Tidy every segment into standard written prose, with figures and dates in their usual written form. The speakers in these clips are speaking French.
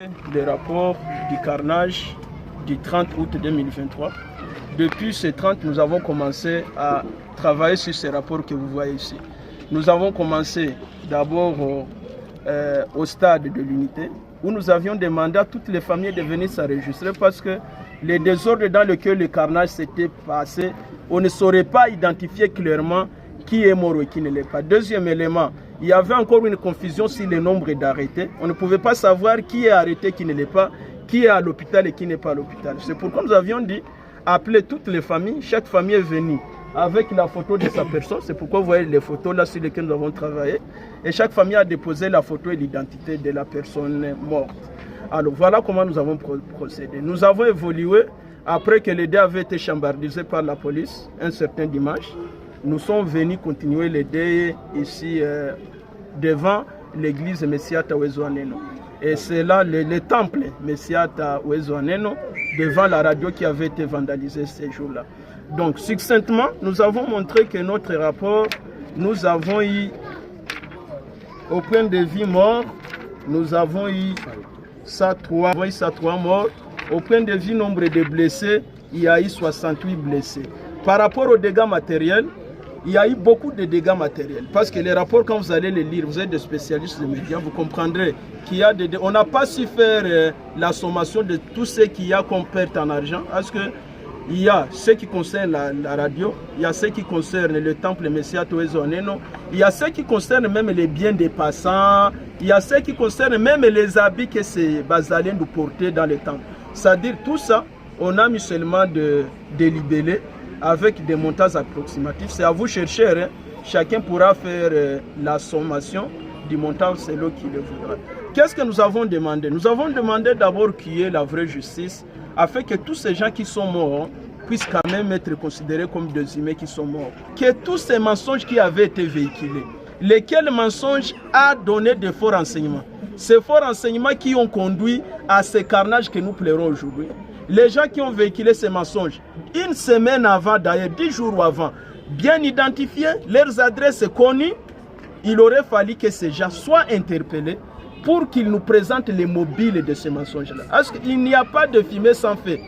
Le rapport du carnage du 30 août 2023. Depuis ce 30, nous avons commencé à travailler sur ces rapports que vous voyez ici. Nous avons commencé d'abord au stade de l'unité, où nous avions demandé à toutes les familles de venir s'enregistrer parce que les désordres dans lesquels le carnage s'était passé, on ne saurait pas identifier clairement qui est mort et qui ne l'est pas. Deuxième élément, il y avait encore une confusion sur le nombre d'arrêtés. On ne pouvait pas savoir qui est arrêté, qui ne l'est pas, qui est à l'hôpital et qui n'est pas à l'hôpital. C'est pourquoi nous avions dit appeler toutes les familles. Chaque famille est venue avec la photo de sa personne. C'est pourquoi vous voyez les photos là sur lesquelles nous avons travaillé. Et chaque famille a déposé la photo et l'identité de la personne morte. Alors voilà comment nous avons procédé. Nous avons évolué après que les dés avaient été chambardisés par la police un certain dimanche. Nous sommes venus continuer les dés ici devant l'église Messiata Wezoaneno. Et c'est là le temple Messiata Wezoaneno devant la radio qui avait été vandalisée ces jours-là. Donc succinctement, nous avons montré que notre rapport, nous avons eu au point de vue mort, nous avons eu 103 morts. Au point de vue nombre de blessés, il y a eu 68 blessés. Par rapport aux dégâts matériels, il y a eu beaucoup de dégâts matériels. Parce que les rapports, quand vous allez les lire, vous êtes des spécialistes des médias, vous comprendrez qu'il y a des... On n'a pas su faire la sommation de tout ce qu'il y a comme perte en argent. Parce que il y a ce qui concerne la radio, il y a ce qui concerne le temple Messiata Wezoaneno, il y a ce qui concerne même les biens des passants, il y a ce qui concerne même les habits que ces Bazaliens nous portaient dans le temple. C'est-à-dire tout ça, on a mis seulement de libellés avec des montages approximatifs. C'est à vous chercher, hein. Chacun pourra faire la sommation du montant selon qu'il le voudra. Qu'est-ce que nous avons demandé? Nous avons demandé d'abord qu'il y ait la vraie justice, afin que tous ces gens qui sont morts puissent quand même être considérés comme des humains qui sont morts. Que tous ces mensonges qui avaient été véhiculés, lesquels mensonges a donné de faux renseignements, ces faux renseignements qui ont conduit à ces carnages que nous pleurons aujourd'hui. Les gens qui ont véhiculé ces mensonges, une semaine avant, d'ailleurs 10 jours avant, bien identifiés, leurs adresses connues, il aurait fallu que ces gens soient interpellés pour qu'ils nous présentent les mobiles de ces mensonges-là. Parce qu'il n'y a pas de fumée sans feu.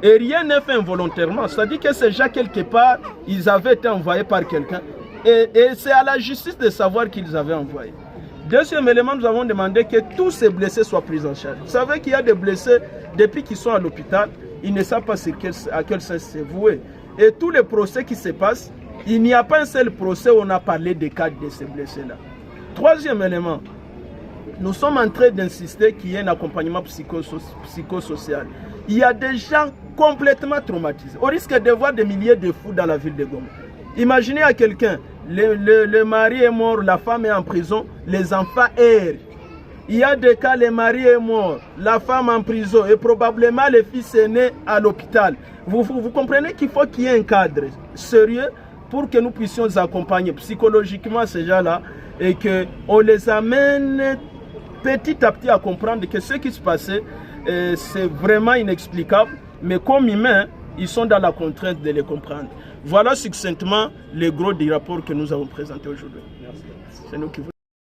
Et rien n'est fait involontairement. C'est-à-dire que ces gens, quelque part, ils avaient été envoyés par quelqu'un. Et c'est à la justice de savoir qu'ils avaient envoyé. Deuxième élément, nous avons demandé que tous ces blessés soient pris en charge. Vous savez qu'il y a des blessés, depuis qu'ils sont à l'hôpital, ils ne savent pas à quel sens c'est voué. Et tous les procès qui se passent, il n'y a pas un seul procès où on a parlé des cas de ces blessés-là. Troisième élément, nous sommes en train d'insister qu'il y ait un accompagnement psychosocial. Il y a des gens complètement traumatisés. Au risque de voir des milliers de fous dans la ville de Goma. Imaginez à quelqu'un, le mari est mort, la femme est en prison, les enfants errent. Il y a des cas, le mari est mort, la femme en prison et probablement le fils est né à l'hôpital. Vous comprenez qu'il faut qu'il y ait un cadre sérieux pour que nous puissions accompagner psychologiquement ces gens-là et qu'on les amène petit à petit à comprendre que ce qui se passait, c'est vraiment inexplicable, mais comme humains, ils sont dans la contrainte de les comprendre. Voilà succinctement le gros du rapport que nous avons présenté aujourd'hui. C'est nous qui vous